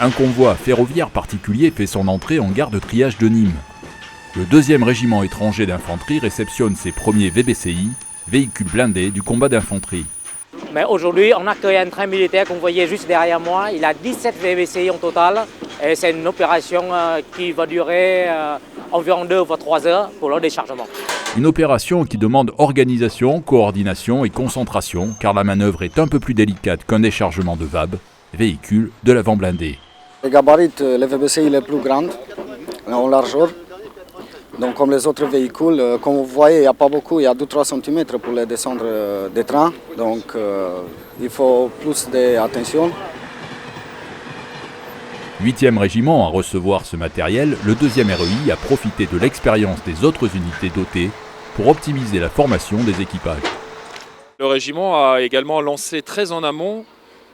un convoi ferroviaire particulier fait son entrée en gare de triage de Nîmes. Le 2e régiment étranger d'infanterie réceptionne ses premiers VBCI, véhicules blindés du combat d'infanterie. Mais aujourd'hui, on accueille un train militaire que vous voyez juste derrière moi. Il a 17 VBCI en total. Et c'est une opération qui va durer environ 2 ou 3 heures pour le déchargement. Une opération qui demande organisation, coordination et concentration, car la manœuvre est un peu plus délicate qu'un déchargement de VAB, véhicule de l'avant blindé. Les gabarits, les VBCI les plus grandes, en largeur. Donc comme les autres véhicules, comme vous voyez, il n'y a pas beaucoup, il y a 2-3 cm pour les descendre des trains. Donc il faut plus d'attention. 8e régiment à recevoir ce matériel, le 2e REI a profité de l'expérience des autres unités dotées pour optimiser la formation des équipages. Le régiment a également lancé très en amont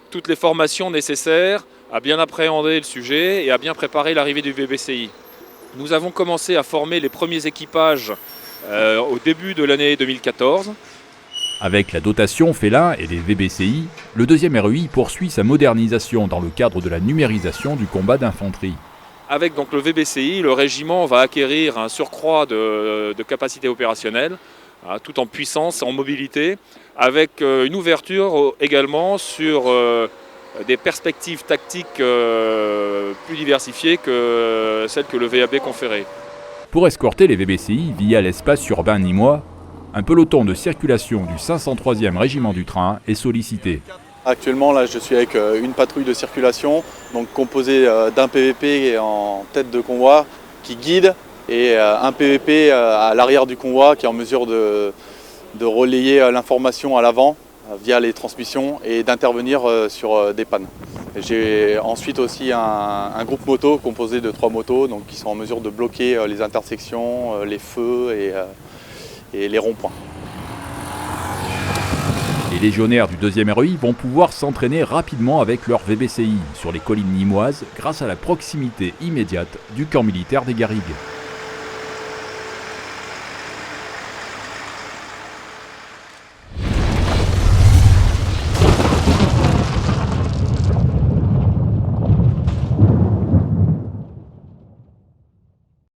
toutes les formations nécessaires à bien appréhender le sujet et à bien préparer l'arrivée du VBCI. Nous avons commencé à former les premiers équipages au début de l'année 2014. Avec la dotation Félin et les VBCI, le 2e REI poursuit sa modernisation dans le cadre de la numérisation du combat d'infanterie. Avec donc le VBCI, le régiment va acquérir un surcroît de capacité opérationnelle, tout en puissance, en mobilité, avec une ouverture également sur des perspectives tactiques plus diversifiées que celles que le VAB conférait. Pour escorter les VBCI via l'espace urbain nîmois, un peloton de circulation du 503e régiment du train est sollicité. Actuellement, là, je suis avec une patrouille de circulation, donc composée d'un PVP en tête de convoi qui guide et un PVP à l'arrière du convoi qui est en mesure de relayer l'information à l'avant via les transmissions et d'intervenir sur des pannes. J'ai ensuite aussi un groupe moto composé de 3 motos donc, qui sont en mesure de bloquer les intersections, les feux et les ronds-points. Les légionnaires du 2e REI vont pouvoir s'entraîner rapidement avec leur VBCI sur les collines nîmoises grâce à la proximité immédiate du camp militaire des Garrigues.